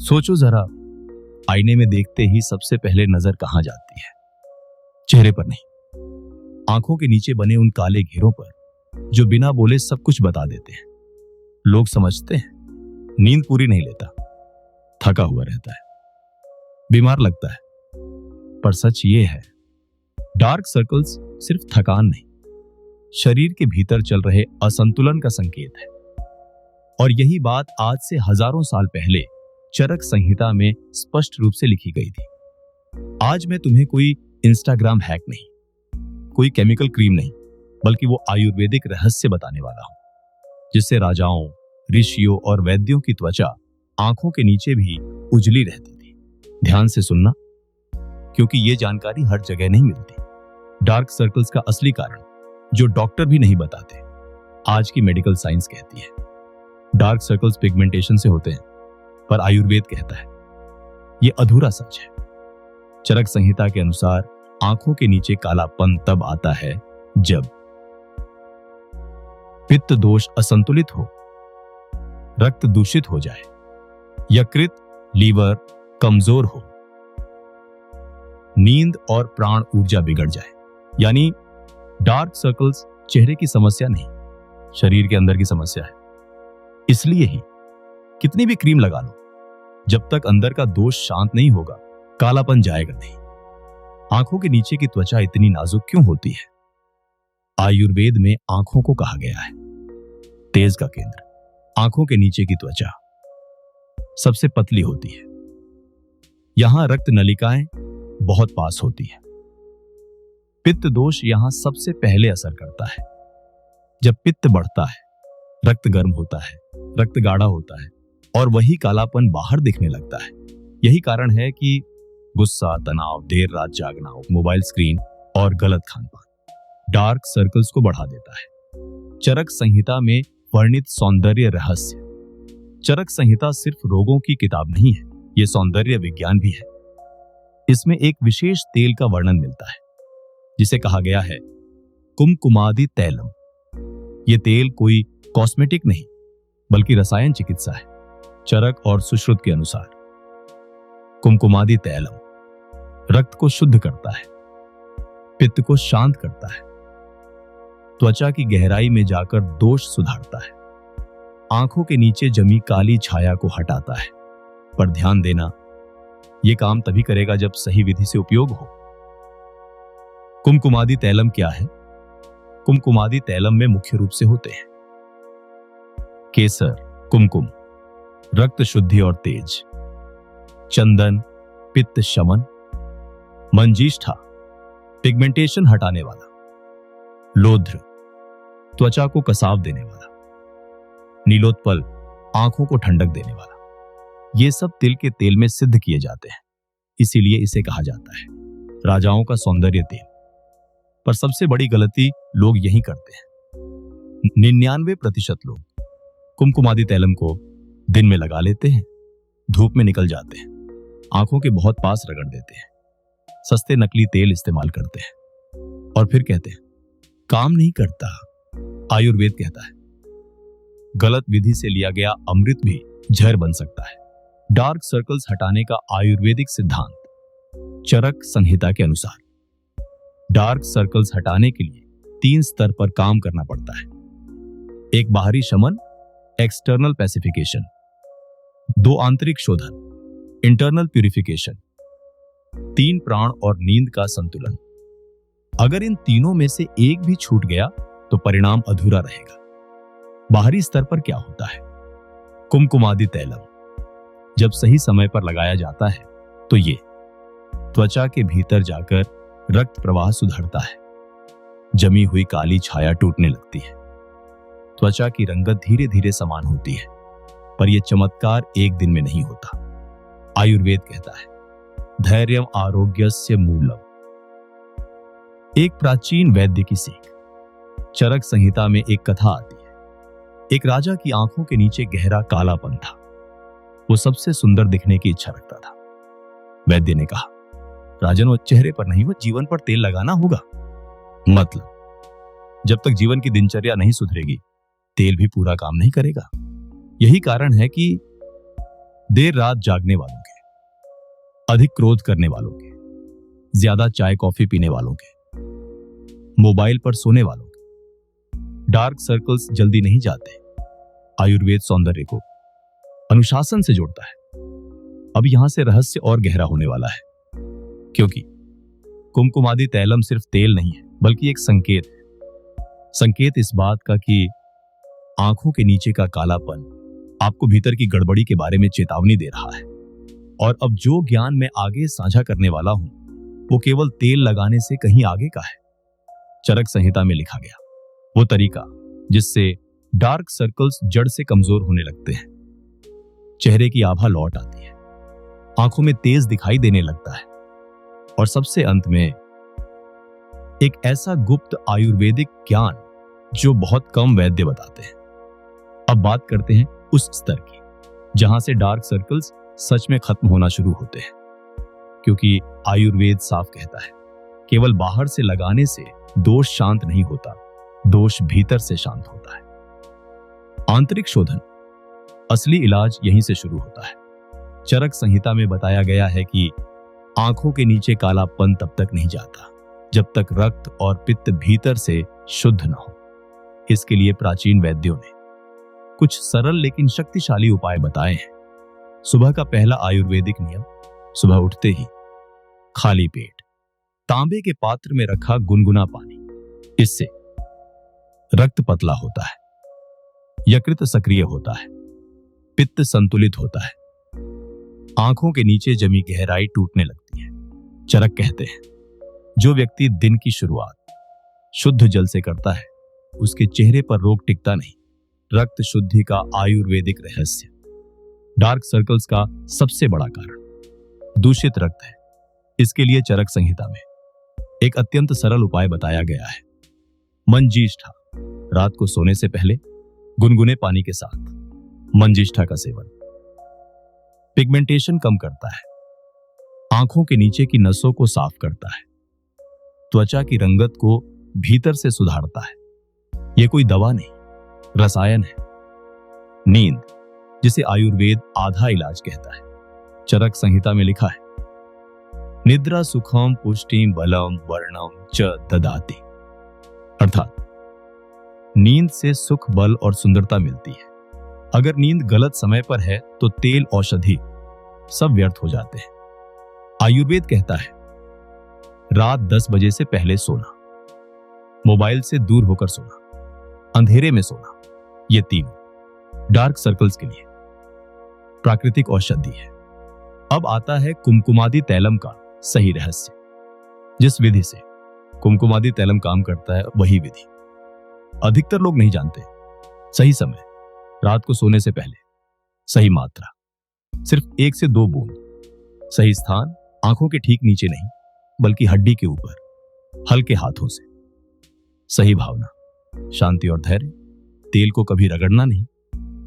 सोचो जरा, आईने में देखते ही सबसे पहले नजर कहां जाती है? चेहरे पर नहीं, आंखों के नीचे बने उन काले घेरों पर जो बिना बोले सब कुछ बता देते हैं। लोग समझते हैं नींद पूरी नहीं लेता, थका हुआ रहता है, बीमार लगता है, पर सच ये है, डार्क सर्कल्स सिर्फ थकान नहीं, शरीर के भीतर चल रहे असंतुलन का संकेत है। और यही बात आज से हजारों साल पहले चरक संहिता में स्पष्ट रूप से लिखी गई थी। आज मैं तुम्हें कोई इंस्टाग्राम हैक नहीं, कोई केमिकल क्रीम नहीं, बल्कि वो आयुर्वेदिक रहस्य बताने वाला हूं, जिससे राजाओं, ऋषियों और वैद्यों की त्वचा आंखों के नीचे भी उजली रहती थी। ध्यान से सुनना, क्योंकि ये जानकारी हर जगह नहीं मिलती। डार्क सर्कल्स का असली कारण, जो डॉक्टर भी नहीं बताते, आज की मेडिकल साइंस कहती है। डार्क सर्कल्स पिगमेंटेशन से होते हैं, पर आयुर्वेद कहता है ये अधूरा सच है। चरक संहिता के अनुसार आंखों के नीचे कालापन तब आता है जब पित्त दोष असंतुलित हो, रक्त दूषित हो जाए, यकृत, लीवर कमजोर हो, नींद और प्राण ऊर्जा बिगड़ जाए। यानी डार्क सर्कल्स चेहरे की समस्या नहीं, शरीर के अंदर की समस्या है। इसलिए ही कितनी भी क्रीम लगा लो, जब तक अंदर का दोष शांत नहीं होगा, कालापन जाएगा नहीं। आंखों के नीचे की त्वचा इतनी नाजुक क्यों होती है? आयुर्वेद में आंखों को कहा गया है तेज का केंद्र। आंखों के नीचे की त्वचा सबसे पतली होती है। यहां रक्त नलिकाएं बहुत पास होती है। पित्त दोष यहां सबसे पहले असर करता है। जब पित्त बढ़ता है, रक्त गर्म होता है, रक्त गाढ़ा होता है और वही कालापन बाहर दिखने लगता है। यही कारण है कि गुस्सा, तनाव, देर रात जागना, मोबाइल स्क्रीन और गलत खान-पान डार्क सर्कल्स को बढ़ा देता है। चरक संहिता में वर्णित सौंदर्य रहस्य। चरक संहिता सिर्फ रोगों की किताब नहीं है, यह सौंदर्य विज्ञान भी है। इसमें एक विशेष तेल का वर्णन मिलता है, जिसे कहा गया है कुमकुमादि तैलम। यह तेल कोई कॉस्मेटिक नहीं, बल्कि रसायन चिकित्सा है। चरक और सुश्रुत के अनुसार कुमकुमादि तैलम रक्त को शुद्ध करता है, पित्त को शांत करता है, त्वचा की गहराई में जाकर दोष सुधारता है, आंखों के नीचे जमी काली छाया को हटाता है। पर ध्यान देना, यह काम तभी करेगा जब सही विधि से उपयोग हो। कुमकुमादि तैलम क्या है? कुमकुमादि तैलम में मुख्य रूप से होते हैं केसर, कुमकुम, रक्त शुद्धि और तेज, चंदन, पित्त शमन, मंजीष्ठा, पिगमेंटेशन हटाने वाला, लोध्र, त्वचा को कसाव देने वाला, नीलोत्पल, आंखों को ठंडक देने वाला। ये सब तिल के तेल में सिद्ध किए जाते हैं, इसीलिए इसे कहा जाता है राजाओं का सौंदर्य तेल। पर सबसे बड़ी गलती लोग यही करते हैं। 99% लोग कुमकुमादि तैलम को दिन में लगा लेते हैं, धूप में निकल जाते हैं, आंखों के बहुत पास रगड़ देते हैं, सस्ते नकली तेल इस्तेमाल करते हैं और फिर कहते हैं काम नहीं करता। आयुर्वेद कहता है गलत विधि से लिया गया अमृत भी जहर बन सकता है। डार्क सर्कल्स हटाने का आयुर्वेदिक सिद्धांत। चरक संहिता के अनुसार डार्क सर्कल्स हटाने के लिए 3 स्तर पर काम करना पड़ता है। एक बाहरी शमन, एक्सटर्नल पैसिफिकेशन, 2 आंतरिक शोधन, इंटरनल प्यूरिफिकेशन, 3 प्राण और नींद का संतुलन। अगर इन तीनों में से एक भी छूट गया तो परिणाम अधूरा रहेगा। बाहरी स्तर पर क्या होता है? कुमकुमादि तैलम जब सही समय पर लगाया जाता है तो ये त्वचा के भीतर जाकर रक्त प्रवाह सुधारता है, जमी हुई काली छाया टूटने लगती है, त्वचा की रंगत धीरे धीरे समान होती है। पर यह चमत्कार एक दिन में नहीं होता। आयुर्वेद कहता है धैर्यम आरोग्यस्य मूलम। एक प्राचीन वैद्य की सीख। चरक संहिता में एक कथा आती है। एक राजा की आंखों के नीचे गहरा कालापन था। वो सबसे सुंदर दिखने की इच्छा रखता था। वैद्य ने कहा राजन, वो चेहरे पर नहीं, वो जीवन पर तेल लगाना होगा। मतलब जब तक जीवन की दिनचर्या नहीं सुधरेगी, तेल भी पूरा काम नहीं करेगा। यही कारण है कि देर रात जागने वालों के, अधिक क्रोध करने वालों के, ज्यादा चाय कॉफी पीने वालों के, मोबाइल पर सोने वालों के। डार्क सर्कल्स जल्दी नहीं जाते। आयुर्वेद सौंदर्य को अनुशासन से जोड़ता है। अब यहां से रहस्य और गहरा होने वाला है, क्योंकि कुमकुमादि तैलम सिर्फ तेल नहीं है, बल्कि एक संकेत है। संकेत इस बात का कि आंखों के नीचे का कालापन आपको भीतर की गड़बड़ी के बारे में चेतावनी दे रहा है। और अब जो ज्ञान मैं आगे साझा करने वाला हूं, वो केवल तेल लगाने से कहीं आगे का है। चरक संहिता में लिखा गया वो तरीका जिससे डार्क सर्कल्स जड़ से कमजोर होने लगते हैं, चेहरे की आभा लौट आती है, आंखों में तेज दिखाई देने लगता है, और सबसे अंत में एक ऐसा गुप्त आयुर्वेदिक ज्ञान जो बहुत कम वैद्य बताते हैं। अब बात करते हैं उस स्तर की जहां से डार्क सर्कल्स सच में खत्म होना शुरू होते हैं, क्योंकि आयुर्वेद साफ कहता है केवल बाहर से लगाने से दोष शांत नहीं होता, दोष भीतर से शांत होता है। आंतरिक शोधन, असली इलाज यहीं से शुरू होता है। चरक संहिता में बताया गया है कि आंखों के नीचे कालापन तब तक नहीं जाता जब तक रक्त और पित्त भीतर से शुद्ध न हो। इसके लिए प्राचीन वैद्यों ने कुछ सरल लेकिन शक्तिशाली उपाय बताए हैं। सुबह का पहला आयुर्वेदिक नियम, सुबह उठते ही खाली पेट तांबे के पात्र में रखा गुनगुना पानी। इससे रक्त पतला होता है, यकृत सक्रिय होता है, पित्त संतुलित होता है, आंखों के नीचे जमी गहराई टूटने लगती है। चरक कहते हैं जो व्यक्ति दिन की शुरुआत शुद्ध जल से करता है, उसके चेहरे पर रोग टिकता नहीं। रक्त शुद्धि का आयुर्वेदिक रहस्य डार्क सर्कल्स का सबसे बड़ा कारण दूषित रक्त है। इसके लिए चरक संहिता में एक अत्यंत सरल उपाय बताया गया है। मंजीष्ठा, रात को सोने से पहले गुनगुने पानी के साथ मंजीष्ठा का सेवन पिगमेंटेशन कम करता है, आंखों के नीचे की नसों को साफ करता है, त्वचा की रंगत को भीतर से सुधारता है। यह कोई दवा नहीं, रसायन है। नींद, जिसे आयुर्वेद आधा इलाज कहता है, चरक संहिता में लिखा है निद्रा सुखम पुष्टिम बलम वर्णम च ददाति, अर्थात नींद से सुख, बल और सुंदरता मिलती है। अगर नींद गलत समय पर है तो तेल, औषधि सब व्यर्थ हो जाते हैं। आयुर्वेद कहता है रात 10 बजे से पहले सोना, मोबाइल से दूर होकर सोना, अंधेरे में सोना, ये तीनों डार्क सर्कल्स के लिए प्राकृतिक औषधि है। अब आता है कुमकुमादि तैलम का सही रहस्य। जिस विधि से कुमकुमादि तैलम काम करता है, वही विधि अधिकतर लोग नहीं जानते। सही समय, रात को सोने से पहले, सही मात्रा, सिर्फ 1 से 2 बूंद, सही स्थान, आंखों के ठीक नीचे नहीं बल्कि हड्डी के ऊपर, हल्के हाथों से, सही भावना, शांति और धैर्य। तेल को कभी रगड़ना नहीं,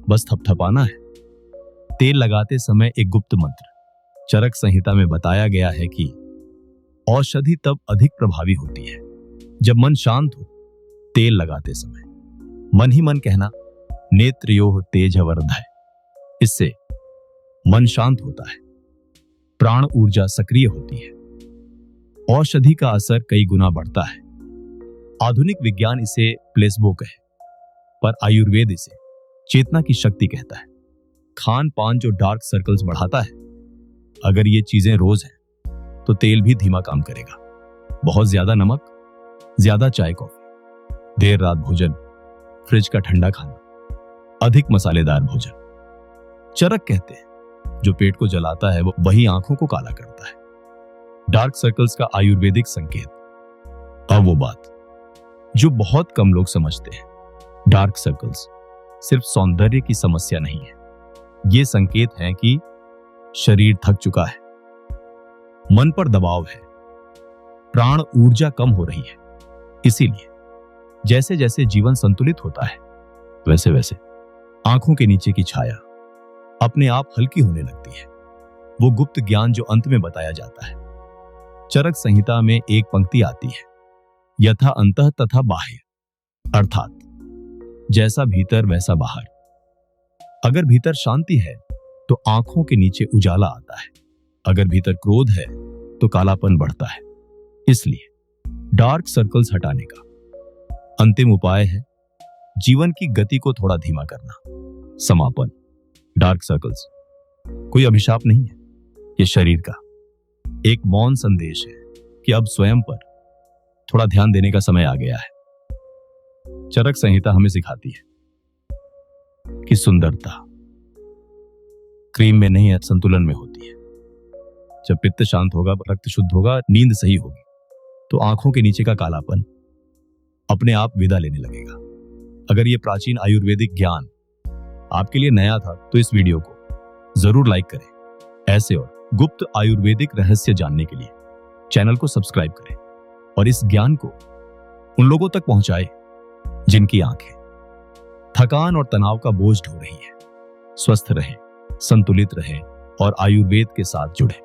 बस थपथपाना है। तेल लगाते समय एक गुप्त मंत्र चरक संहिता में बताया गया है कि औषधि तब अधिक प्रभावी होती है जब मन शांत हो। तेल लगाते समय मन ही मन कहना नेत्रयोः तेजवर्धय। इससे मन शांत होता है, प्राण ऊर्जा सक्रिय होती है, औषधि का असर कई गुना बढ़ता है। आधुनिक विज्ञान इसे प्लेसबो कहे, पर आयुर्वेद इसे चेतना की शक्ति कहता है। खान पान जो डार्क सर्कल्स बढ़ाता है, अगर ये चीजें रोज हैं तो तेल भी धीमा काम करेगा। बहुत ज्यादा नमक, ज्यादा चाय कॉफी, देर रात भोजन, फ्रिज का ठंडा खाना, अधिक मसालेदार भोजन। चरक कहते हैं जो पेट को जलाता है वो वही आंखों को काला करता है। डार्क सर्कल्स का आयुर्वेदिक संकेत। अब वो बात जो बहुत कम लोग समझते हैं, डार्क सर्कल्स सिर्फ सौंदर्य की समस्या नहीं है। ये संकेत है कि शरीर थक चुका है, मन पर दबाव है, प्राण ऊर्जा कम हो रही है। इसीलिए जैसे जैसे जीवन संतुलित होता है, वैसे वैसे आंखों के नीचे की छाया अपने आप हल्की होने लगती है। वो गुप्त ज्ञान जो अंत में बताया जाता है। चरक संहिता में एक पंक्ति आती है, यथा अंतः तथा बाह्य, अर्थात जैसा भीतर वैसा बाहर। अगर भीतर शांति है तो आंखों के नीचे उजाला आता है। अगर भीतर क्रोध है तो कालापन बढ़ता है। इसलिए डार्क सर्कल्स हटाने का अंतिम उपाय है जीवन की गति को थोड़ा धीमा करना। समापन। डार्क सर्कल्स कोई अभिशाप नहीं है, ये शरीर का एक मौन संदेश है कि अब स्वयं पर थोड़ा ध्यान देने का समय आ गया है। चरक संहिता हमें सिखाती है कि सुंदरता क्रीम में नहीं है, संतुलन में होती है। जब पित्त शांत होगा, रक्त शुद्ध होगा, नींद सही होगी, तो आंखों के नीचे का कालापन अपने आप विदा लेने लगेगा। अगर यह प्राचीन आयुर्वेदिक ज्ञान आपके लिए नया था तो इस वीडियो को जरूर लाइक करें। ऐसे और गुप्त आयुर्वेदिक रहस्य जानने के लिए चैनल को सब्सक्राइब करें और इस ज्ञान को उन लोगों तक पहुंचाएं जिनकी आंखें थकान और तनाव का बोझ ढो रही है। स्वस्थ रहें, संतुलित रहें और आयुर्वेद के साथ जुड़ें।